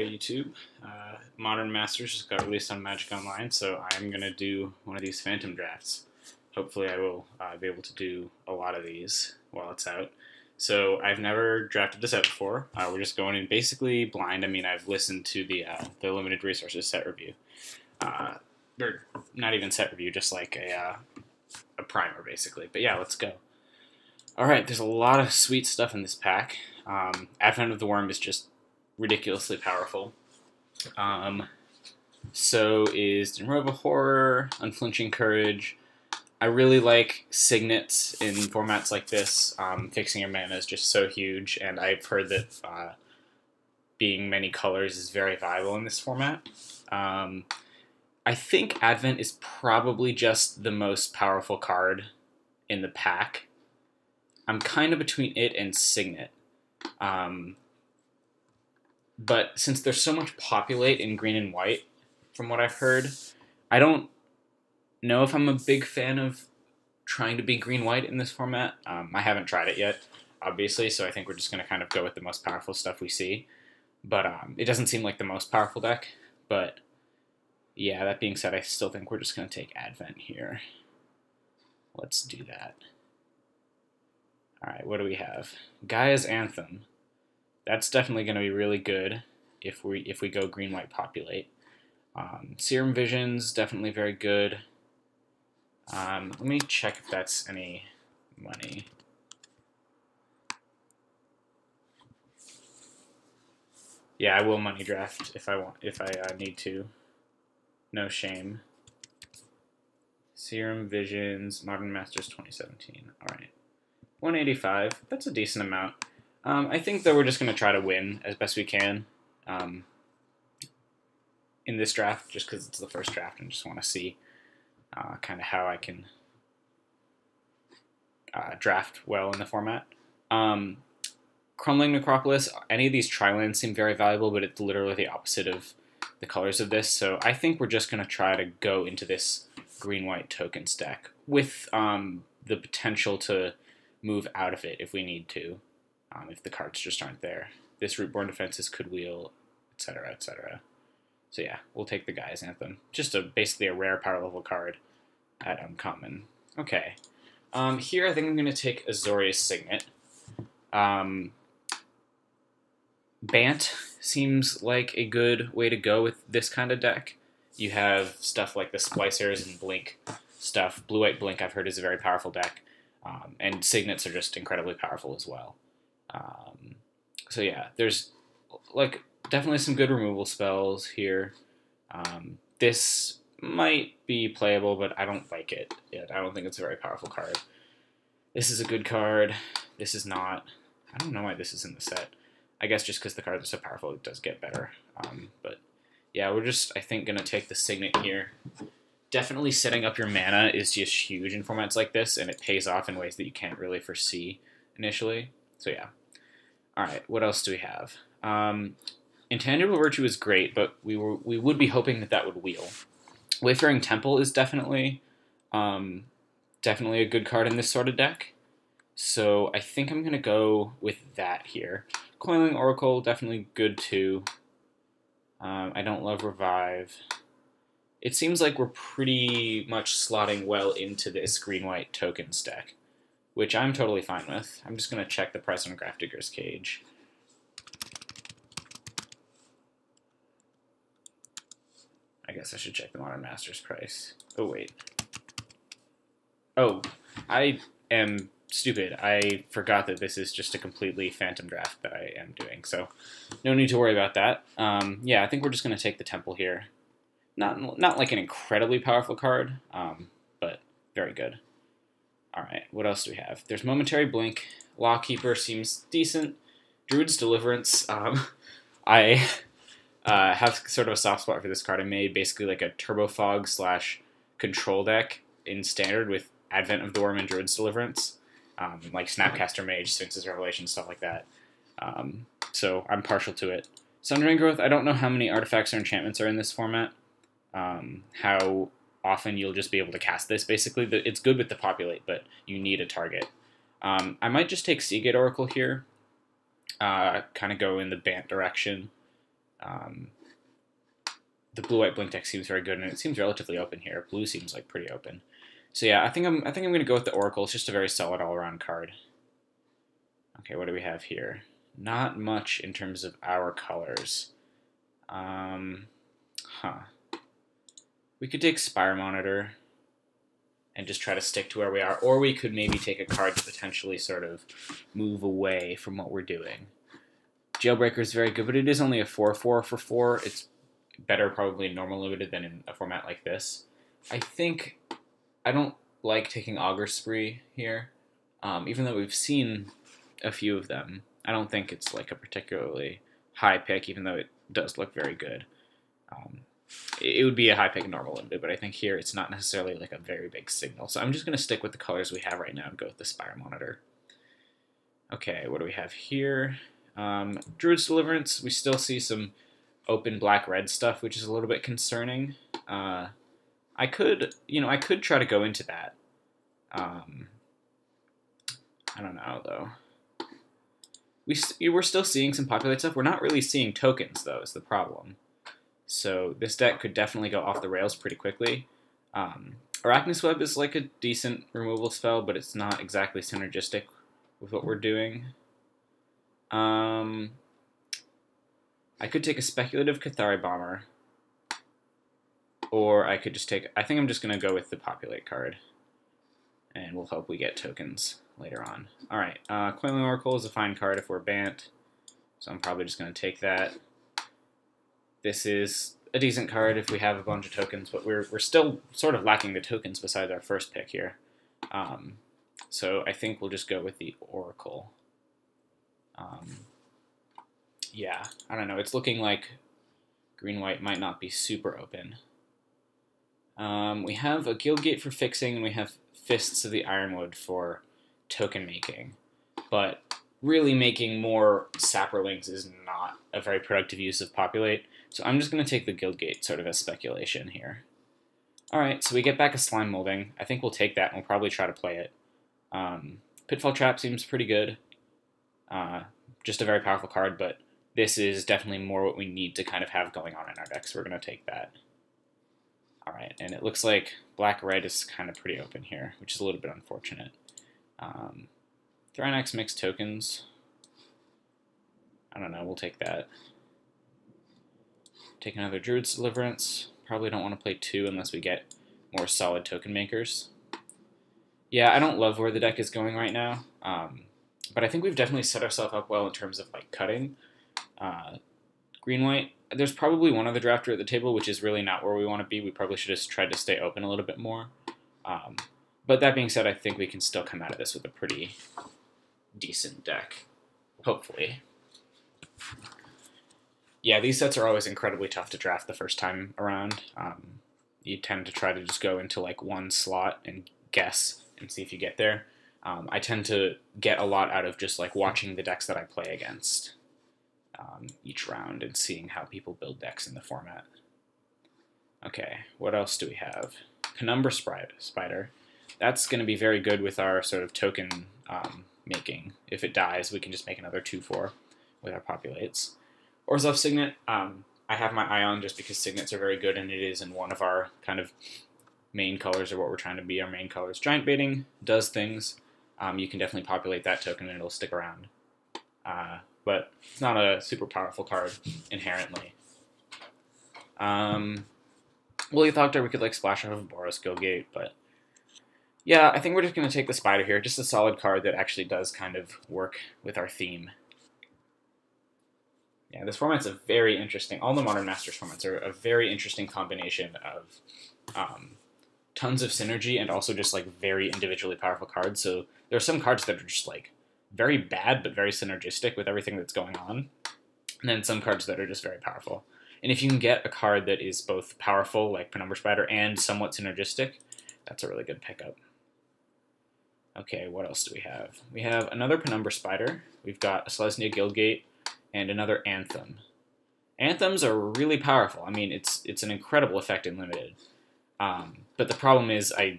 Hey YouTube, Modern Masters just got released on Magic Online, so I'm going to do one of these Phantom drafts. Hopefully I will be able to do a lot of these while it's out. So I've never drafted this out before. We're just going in basically blind. I mean, I've listened to the Limited Resources set review. Or not even set review, just like a primer basically. But yeah, let's go. Alright, there's a lot of sweet stuff in this pack. Advent of the Worm is just ridiculously powerful. So is Denrova Horror, Unflinching Courage. I really like signets in formats like this. Fixing your mana is just so huge, and I've heard that being many colors is very viable in this format. I think Advent is probably just the most powerful card in the pack. I'm kind of between it and Signet. But since there's so much populate in green and white, from what I've heard, I don't know if I'm a big fan of trying to be green-white in this format. I haven't tried it yet, obviously, so I think we're just going to kind of go with the most powerful stuff we see. But it doesn't seem like the most powerful deck, but yeah, that being said, I still think we're just going to take Advent here. Let's do that. Alright, what do we have? Gaia's Anthem. That's definitely going to be really good if we go green-white populate. Serum Vision's definitely very good. Let me check if that's any money. Yeah, I will money draft if I need to. No shame. Serum Visions, Modern Masters 2017. All right, 185. That's a decent amount. I think that we're just going to try to win as best we can in this draft, just because it's the first draft and just want to see kind of how I can draft well in the format. Crumbling Necropolis, any of these tri-lands seem very valuable, but it's literally the opposite of the colors of this, so I think we're just going to try to go into this green-white tokens deck with the potential to move out of it if we need to. If the cards just aren't there. This Rootborn Defenses could wheel, etc., etc. So yeah, we'll take the Gaia's Anthem. Just basically a rare power level card at uncommon. Okay. Here I think I'm going to take Azorius Signet. Bant seems like a good way to go with this kind of deck. You have stuff like the Splicers and Blink stuff. Blue-White Blink I've heard is a very powerful deck. And Signets are just incredibly powerful as well. So yeah, there's like definitely some good removal spells here. This might be playable, but I don't like it yet. I don't think it's a very powerful card. This is a good card. This is not. I don't know why this is in the set. I guess just because the cards are so powerful, it does get better. But yeah, we're just, I think, going to take the Signet here. Definitely setting up your mana is just huge in formats like this, and it pays off in ways that you can't really foresee initially. So yeah. Alright, what else do we have? Intangible Virtue is great, but we would be hoping that that would wheel. Wayfaring Temple is definitely a good card in this sort of deck. So I think I'm going to go with that here. Coiling Oracle, definitely good too. I don't love Revive. It seems like we're pretty much slotting well into this green-white tokens deck, which I'm totally fine with. I'm just going to check the price on Grafdigger's Cage. I guess I should check the Modern Masters price. Oh, wait. Oh, I am stupid. I forgot that this is just a completely phantom draft that I am doing, so no need to worry about that. Yeah, I think we're just going to take the Temple here. Not like an incredibly powerful card, but very good. Alright, what else do we have? There's Momentary Blink. Lawkeeper seems decent. Druid's Deliverance. I have sort of a soft spot for this card. I made basically like a Turbo Fog / control deck in Standard with Advent of the Worm and Druid's Deliverance. Like Snapcaster Mage, Sphinx's Revelation, stuff like that. So I'm partial to it. Sundering Growth, I don't know how many artifacts or enchantments are in this format. How often you'll just be able to cast this, basically. It's good with the populate, but you need a target. I might just take Seagate Oracle here, kind of go in the Bant direction. Um, the blue-white blink deck seems very good, and it seems relatively open here. Blue seems like pretty open. So yeah, I think I'm going to go with the Oracle. It's just a very solid all-around card. Okay, what do we have here? Not much in terms of our colors. We could take Spire Monitor and just try to stick to where we are, or we could maybe take a card to potentially sort of move away from what we're doing. Jailbreaker is very good, but it is only a 4/4 for 4. It's better probably in normal limited than in a format like this. I don't like taking Augur Spree here, even though we've seen a few of them. I don't think it's like a particularly high pick, even though it does look very good. It would be a high pick in normal limited, but I think here it's not necessarily like a very big signal. So I'm just going to stick with the colors we have right now and go with the Spire Monitor. Okay, what do we have here? Druid's Deliverance. We still see some open black-red stuff, which is a little bit concerning. I could try to go into that. I don't know, though. We're still seeing some populate stuff. We're not really seeing tokens, though, is the problem. So this deck could definitely go off the rails pretty quickly. Arachnus Web is like a decent removal spell, but it's not exactly synergistic with what we're doing. I could take a Speculative Cathari Bomber, or I could just take... I think I'm just going to go with the Populate card, and we'll hope we get tokens later on. Alright, Coiling Oracle is a fine card if we're Bant, so I'm probably just going to take that. This is a decent card if we have a bunch of tokens, but we're still sort of lacking the tokens besides our first pick here. So I think we'll just go with the Oracle. Yeah, I don't know. It's looking like green-white might not be super open. We have a Guildgate for fixing, and we have Fists of the Ironwood for token making. But really making more Saprolings is not a very productive use of Populate, so I'm just going to take the Guildgate sort of as speculation here. Alright, so we get back a Slime Molding. I think we'll take that, and we'll probably try to play it. Pitfall Trap seems pretty good. Just a very powerful card, but this is definitely more what we need to kind of have going on in our deck, so we're going to take that. Alright, and it looks like black-red is kind of pretty open here, which is a little bit unfortunate. Thrynax mixed tokens. I don't know, we'll take that. Take another Druid's Deliverance. Probably don't want to play 2 unless we get more solid token makers. Yeah, I don't love where the deck is going right now, but I think we've definitely set ourselves up well in terms of like cutting. Green-white, there's probably one other drafter at the table, which is really not where we want to be. We probably should have tried to stay open a little bit more. But that being said, I think we can still come out of this with a pretty decent deck, hopefully. Yeah, these sets are always incredibly tough to draft the first time around. You tend to try to just go into like one slot and guess and see if you get there. I tend to get a lot out of just like watching the decks that I play against each round and seeing how people build decks in the format. Okay, what else do we have? Penumbra Spider. That's going to be very good with our sort of token making. If it dies, we can just make another 2/4 with our populates. Orzhov Signet, I have my eye on just because Signets are very good, and it is in one of our kind of main colors, or what we're trying to be our main colors. Giant Baiting does things. You can definitely populate that token and it'll stick around. But it's not a super powerful card inherently. Woolly Thoctor, we could like splash off of Boros Guildgate, but yeah, I think we're just going to take the Spider here. Just a solid card that actually does kind of work with our theme. Yeah, this format's a very interesting... All the Modern Masters formats are a very interesting combination of tons of synergy and also just like very individually powerful cards. So there are some cards that are just like very bad but very synergistic with everything that's going on. And then some cards that are just very powerful. And if you can get a card that is both powerful, like Penumbra Spider, and somewhat synergistic, that's a really good pickup. Okay, what else do we have? We have another Penumbra Spider. We've got a Selesnya Guildgate and another Anthem. Anthems are really powerful. I mean, it's an incredible effect in Limited. But the problem is I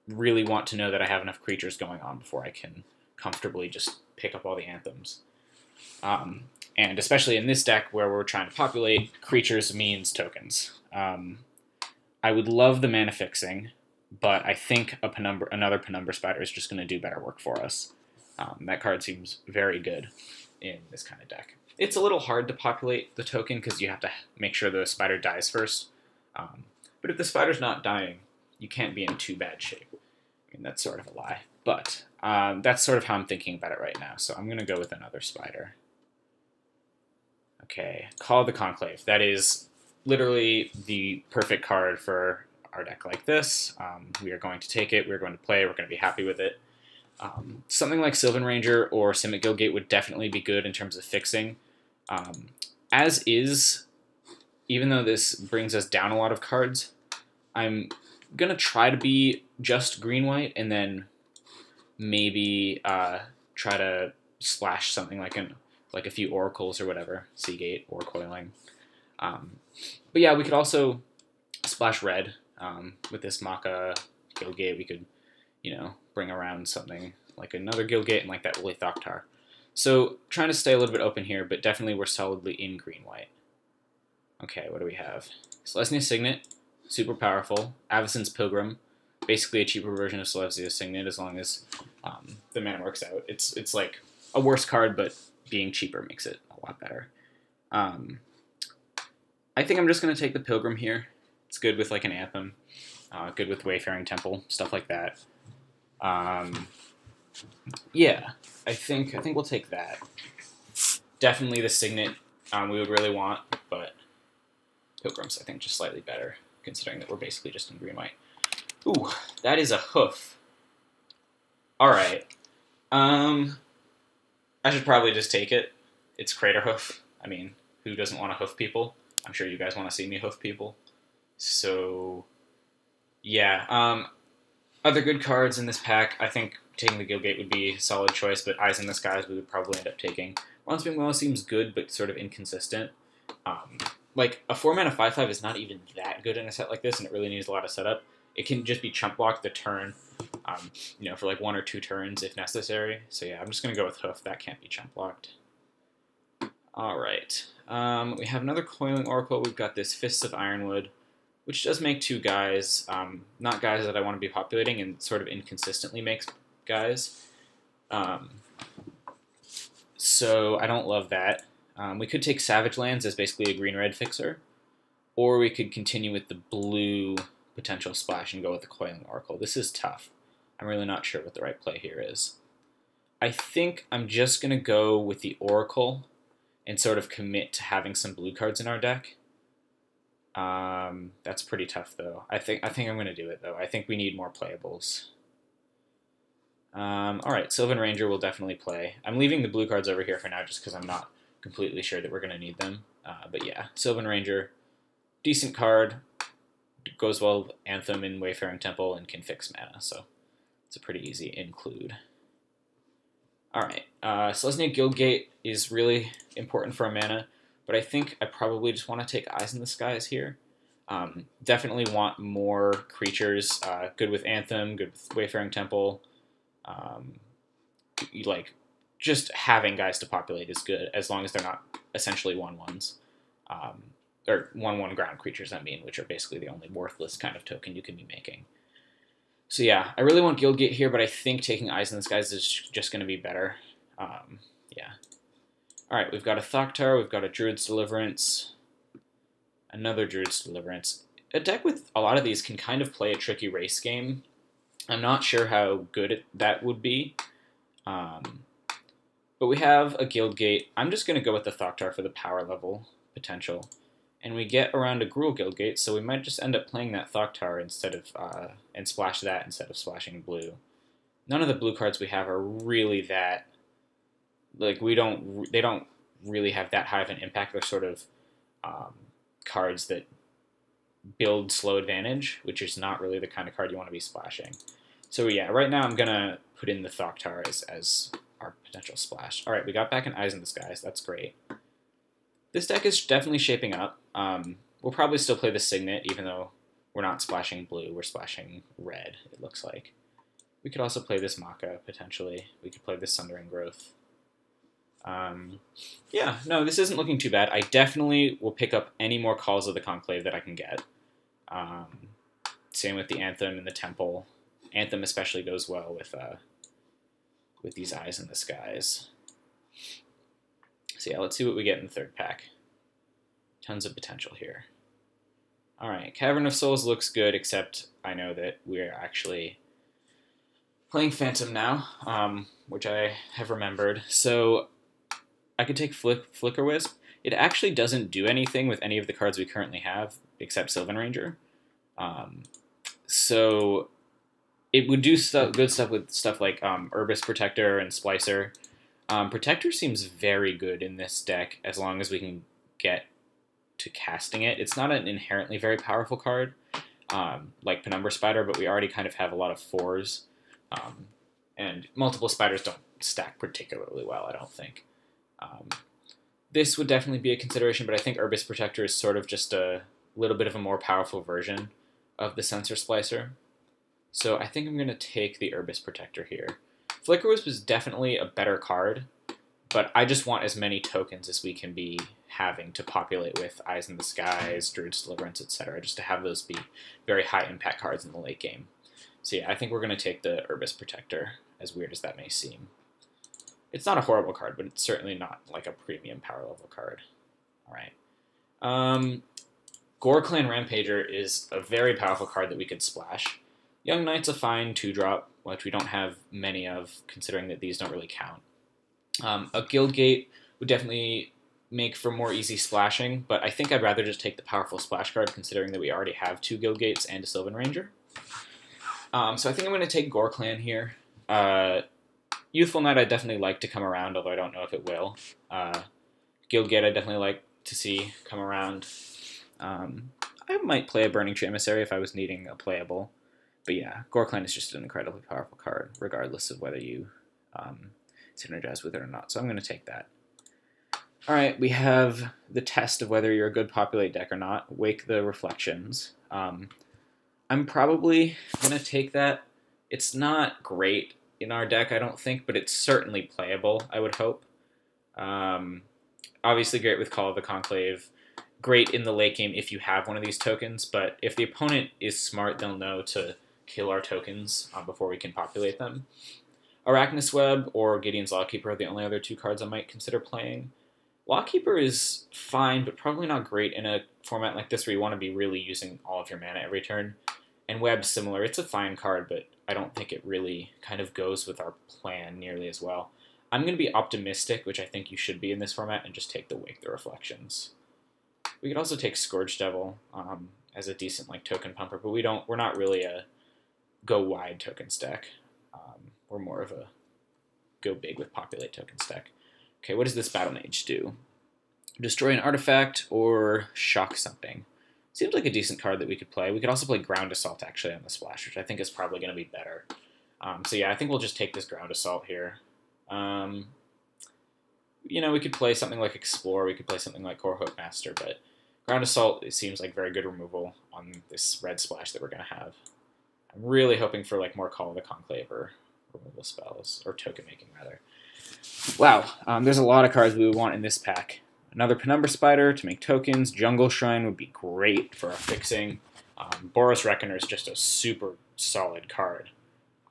really want to know that I have enough creatures going on before I can comfortably just pick up all the Anthems. And especially in this deck where we're trying to populate, creatures means tokens. I would love the mana fixing, but I think another Penumbra Spider is just going to do better work for us. That card seems very good in this kind of deck. It's a little hard to populate the token because you have to make sure the spider dies first. But if the spider's not dying, you can't be in too bad shape. I mean, that's sort of a lie. But that's sort of how I'm thinking about it right now. So I'm going to go with another spider. Okay, Call of the Conclave. That is literally the perfect card for our deck like this. We are going to take it, we're going to play, we're going to be happy with it. Something like Sylvan Ranger or Simic Guildgate would definitely be good in terms of fixing. As is, even though this brings us down a lot of cards, I'm going to try to be just green-white and then maybe try to splash something like a few oracles or whatever, Seagate or Coiling. But yeah, we could also splash red with this Maka Guildgate. We could, bring around something like another Guildgate and like that Woolly Thoktar. So trying to stay a little bit open here, but definitely we're solidly in green-white. Okay, what do we have? Selesnya Signet, super powerful. Avacyn's Pilgrim, basically a cheaper version of Selesnya's Signet as long as the mana works out. It's like a worse card, but being cheaper makes it a lot better. I think I'm just going to take the Pilgrim here. It's good with like an Anthem, good with Wayfaring Temple, stuff like that. Yeah, I think we'll take that. Definitely the Signet we would really want, but Pilgrim's I think just slightly better, considering that we're basically just in green-white. Ooh, that is a hoof. Alright. I should probably just take it. It's Crater Hoof. I mean, who doesn't want to hoof people? I'm sure you guys want to see me hoof people. So, yeah. Other good cards in this pack, I think taking the Guildgate would be a solid choice, but Eyes in the Skies we would probably end up taking. Once Being Well seems good, but sort of inconsistent. Like, a 4-mana 5/5 is not even that good in a set like this, and it really needs a lot of setup. It can just be chump blocked the turn, for like 1 or 2 turns if necessary. So yeah, I'm just going to go with Hoof. That can't be chump blocked. Alright. We have another Coiling Oracle. We've got this Fists of Ironwood, which does make 2 guys. Not guys that I want to be populating, and sort of inconsistently makes guys. So I don't love that. We could take Savage Lands as basically a green-red fixer, or we could continue with the blue potential splash and go with the Coiling Oracle. This is tough. I'm really not sure what the right play here is. I think I'm just going to go with the Oracle and sort of commit to having some blue cards in our deck. That's pretty tough, though. I think I'm going to do it, though. I think we need more playables. Alright, Sylvan Ranger will definitely play. I'm leaving the blue cards over here for now just because I'm not completely sure that we're going to need them. But yeah, Sylvan Ranger, decent card, goes well with Anthem and Wayfaring Temple, and can fix mana, so it's a pretty easy include. Alright, Selesnya Guildgate is really important for a mana, but I think I probably just want to take Eyes in the Skies here. Definitely want more creatures, good with Anthem, good with Wayfaring Temple. Just having guys to populate is good, as long as they're not essentially 1/1s. Or 1/1 ground creatures, I mean, which are basically the only worthless kind of token you can be making. So yeah, I really want Guildgate here, but I think taking Eyes in the Skies is just going to be better. Yeah. Alright, we've got a Thoktar, we've got a Druid's Deliverance, another Druid's Deliverance. A deck with a lot of these can kind of play a tricky race game. I'm not sure how good that would be. But we have a Guildgate. I'm just going to go with the Thoktar for the power level potential. And we get around a Gruul Guildgate, so we might just end up playing that Thoktar instead of, and splash that instead of splashing blue. None of the blue cards we have are really that, like, they don't really have that high of an impact. They're sort of cards that build slow advantage, which is not really the kind of card you want to be splashing. So yeah, right now I'm going to put in the Thoktar as our potential splash. Alright, we got back an Eyes in the Skies. That's great. This deck is definitely shaping up. We'll probably still play the Signet, even though we're not splashing blue. We're splashing red, it looks like. We could also play this Maka, potentially. We could play this Sundering Growth. Yeah, no, this isn't looking too bad. I definitely will pick up any more Calls of the Conclave that I can get. Um, Same with the Anthem and the Temple. Anthem especially goes well with these Eyes in the Skies. So yeah, let's see what we get in the third pack. Tons of potential here. Alright, Cavern of Souls looks good, except I know that we're actually playing Phantom now, which I have remembered. So I could take Flicker Wisp. It actually doesn't do anything with any of the cards we currently have, except Sylvan Ranger. So it would do good stuff with stuff like Urbis Protector and Splicer. Protector seems very good in this deck as long as we can get to casting it. It's not an inherently very powerful card like Penumbra Spider, but we already kind of have a lot of 4s. And multiple spiders don't stack particularly well, I don't think. This would definitely be a consideration, but I think Urbis Protector is sort of just a little bit of a more powerful version of the Sensor Splicer. So I think I'm going to take the Urbis Protector here. Flicker Wisp is definitely a better card, but I just want as many tokens as we can be having to populate with Eyes in the Skies, Druid's Deliverance, etc., just to have those be very high impact cards in the late game. So yeah, I think we're going to take the Urbis Protector, as weird as that may seem. It's not a horrible card, but it's certainly not like a premium power level card. Alright. Gore Clan Rampager is a very powerful card that we could splash. Young Knight's a fine 2-drop, which we don't have many of, considering that these don't really count. A Guildgate would definitely make for more easy splashing, but I think I'd rather just take the powerful splash card, considering that we already have 2 Guildgates and a Sylvan Ranger. So I think I'm going to take Gore Clan here. Youthful Knight I'd definitely like to come around, although I don't know if it will. Guildgate I'd definitely like to see come around. I might play a Burning Tree Emissary if I was needing a playable. But yeah, Gore Clan is just an incredibly powerful card, regardless of whether you synergize with it or not. So I'm going to take that. Alright, we have the test of whether you're a good populate deck or not. Wake the Reflections. I'm probably going to take that. It's not great in our deck, I don't think, but it's certainly playable, I would hope. Obviously great with Call of the Conclave. Great in the late game if you have one of these tokens, but if the opponent is smart, they'll know to kill our tokens before we can populate them. Arachnus Web or Gideon's Lawkeeper are the only other 2 cards I might consider playing. Lawkeeper is fine, but probably not great in a format like this where you want to be really using all of your mana every turn. And Web's similar. It's a fine card, but I don't think it really kind of goes with our plan nearly as well. I'm going to be optimistic, which I think you should be in this format, and just take the Wake the Reflections. We could also take Scourge Devil as a decent token pumper, but we're not really a go wide token stack. We're more of a go big with populate token stack. Okay, what does this Battle Mage do? Destroy an artifact or shock something. Seems like a decent card that we could play. We could also play Ground Assault actually on the splash, which I think is probably going to be better. So yeah, I think we'll just take this Ground Assault here. You know, we could play something like Explore, we could play something like Core Hope Master, but Ground Assault, it seems like very good removal on this red splash that we're going to have. I'm really hoping for more Call of the Conclave or removal spells, or token making rather. Wow, there's a lot of cards we would want in this pack. Another Penumbra Spider to make tokens. Jungle Shrine would be great for our fixing. Boros Reckoner is just a super solid card.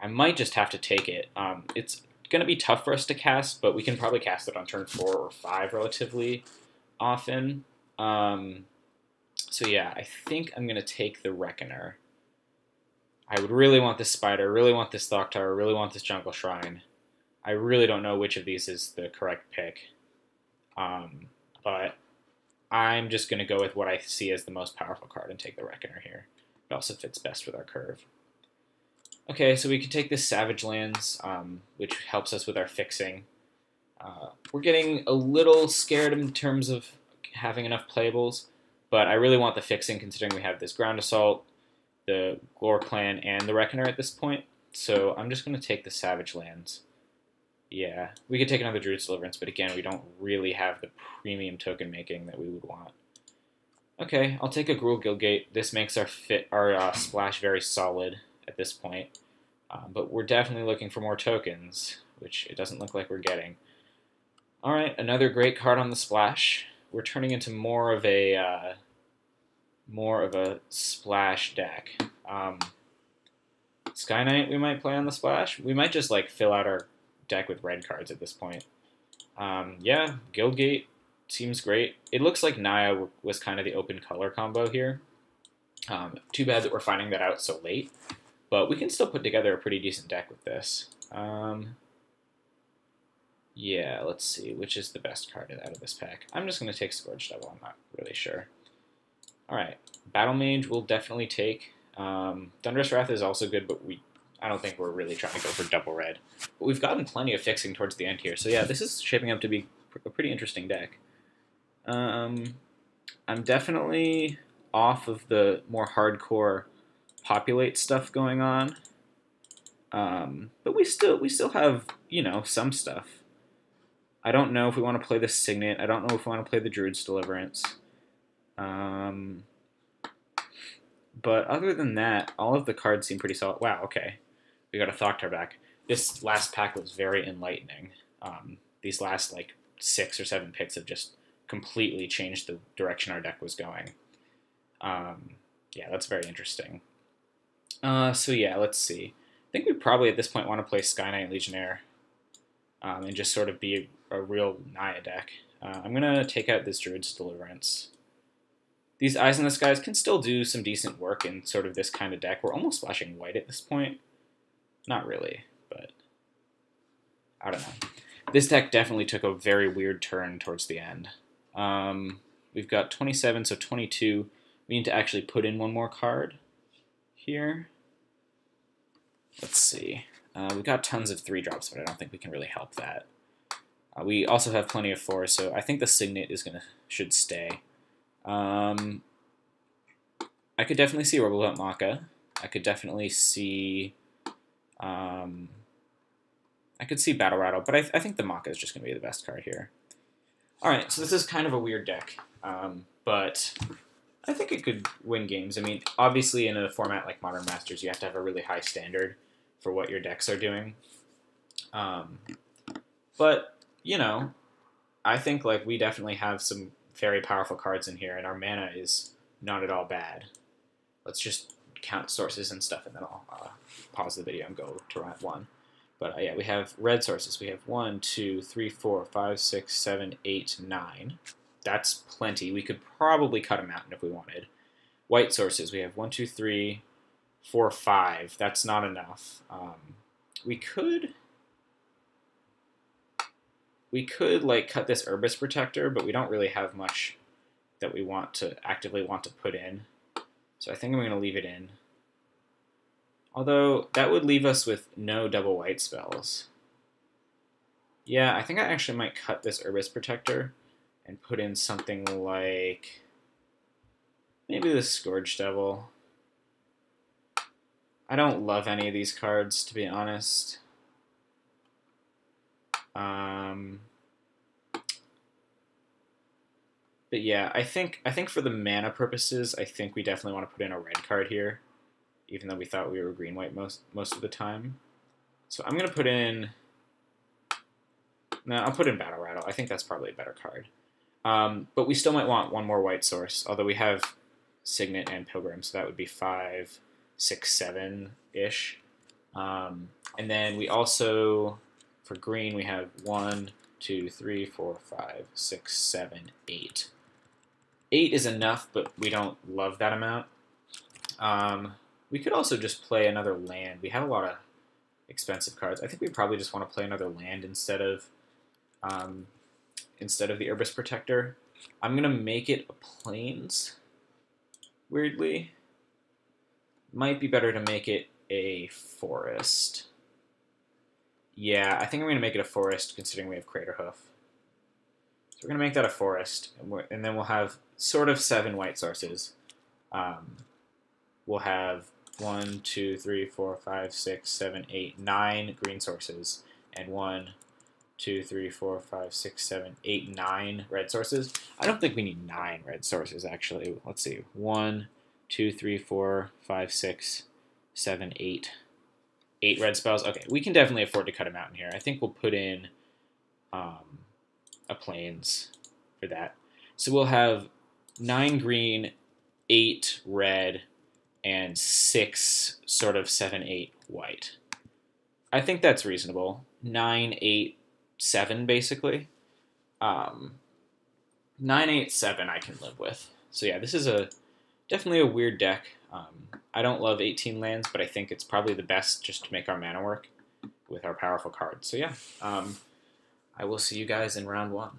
I might just have to take it. It's going to be tough for us to cast, but we can probably cast it on turn 4 or 5 relatively often. So yeah, I think I'm going to take the Reckoner. I would really want this Spider, really want this Thoktar, really want this Jungle Shrine. I really don't know which of these is the correct pick. But I'm just going to go with what I see as the most powerful card and take the Reckoner here. It also fits best with our curve. Okay, so we can take this Savage Lands, which helps us with our fixing. We're getting a little scared in terms of having enough playables, but I really want the fixing considering we have this Ground Assault, the Gore Clan, and the Reckoner at this point. So I'm just going to take the Savage Lands. Yeah, we could take another Druid's Deliverance, but again, we don't really have the premium token making that we would want. Okay, I'll take a Gruul Guildgate. This makes our splash very solid at this point. But we're definitely looking for more tokens, which it doesn't look like we're getting. All right, another great card on the splash. We're turning into more of a splash deck. Sky Knight we might play on the splash. We might just like fill out our deck with red cards at this point. Yeah, Guildgate seems great. It looks like Naya was kind of the open color combo here. Too bad that we're finding that out so late, but we can still put together a pretty decent deck with this. Yeah, let's see. Which is the best card out of this pack? I'm just going to take Scourge Devil. I'm not really sure. Alright, Battle Mage we'll definitely take. Thunderous Wrath is also good, but I don't think we're really trying to go for double red. But we've gotten plenty of fixing towards the end here. So yeah, this is shaping up to be a pretty interesting deck. I'm definitely off of the more hardcore populate stuff going on. But we still have, you know, some stuff. I don't know if we want to play the Signet. I don't know if we want to play the Druid's Deliverance. But other than that, all of the cards seem pretty solid. Wow, okay. We got a Thoktar back. This last pack was very enlightening. These last, like, 6 or 7 picks have just completely changed the direction our deck was going. Yeah, that's very interesting. So yeah, let's see. I think we probably at this point want to play Sky Knight Legionnaire and just sort of be a real Naya deck. I'm going to take out this Druid's Deliverance. These Eyes in the Skies can still do some decent work in sort of this kind of deck. We're almost splashing white at this point. Not really, but I don't know. This deck definitely took a very weird turn towards the end. We've got 27, so 22. We need to actually put in one more card here. Let's see. We've got tons of 3-drops, but I don't think we can really help that. We also have plenty of 4s, so I think the Signet should stay. I could definitely see Orbital Maka. I could definitely see I could see Battle Rattle, but I think the Maka is just going to be the best card here. Alright, so this is kind of a weird deck, but I think it could win games. I mean, obviously in a format like Modern Masters, you have to have a really high standard for what your decks are doing. But, you know, I think like we definitely have some very powerful cards in here, and our mana is not at all bad. Let's just count sources and stuff, and then I'll pause the video and go to round 1. But yeah, we have red sources. We have 1, 2, 3, 4, 5, 6, 7, 8, 9. That's plenty. We could probably cut a mountain if we wanted. White sources. We have 1, 2, 3, 4, 5. That's not enough. We could like cut this Urbis Protector, but we don't really have much that we actively want to put in. So I think I'm going to leave it in. Although that would leave us with no double white spells. Yeah, I think I actually might cut this Urbis Protector and put in something like maybe the Scourge Devil. I don't love any of these cards, to be honest. But yeah, I think for the mana purposes, I think we definitely want to put in a red card here, even though we thought we were green-white most of the time. So I'm going to put in... No, I'll put in Battle Rattle. I think that's probably a better card. But we still might want one more white source, although we have Signet and Pilgrim, so that would be 5, 6, 7-ish. And then we also, for green, we have 1, 2, 3, 4, 5, 6, 7, 8. 8 is enough, but we don't love that amount. We could also just play another land. We have a lot of expensive cards. I think we probably just want to play another land instead of the Urbis Protector. I'm going to make it a Plains, weirdly. Might be better to make it a Forest. Yeah, I think I'm going to make it a Forest, considering we have Craterhoof. So we're going to make that a Forest, and then we'll have sort of 7 white sources. We'll have 1, 2, 3, 4, 5, 6, 7, 8, 9 green sources, and 1, 2, 3, 4, 5, 6, 7, 8, 9 red sources. I don't think we need 9 red sources, actually. Let's see. 1, 2, 3, 4, 5, 6, 7, 8. 8 red spells. Okay, we can definitely afford to cut them out in here. I think we'll put in a plains for that. So we'll have 9 green, 8 red, and 6 sort of 7, 8 white. I think that's reasonable. 9, 8, 7 basically. 9, 8, 7 I can live with. So yeah, this is definitely a weird deck. I don't love 18 lands, but I think it's probably the best just to make our mana work with our powerful cards. So yeah, I will see you guys in round 1.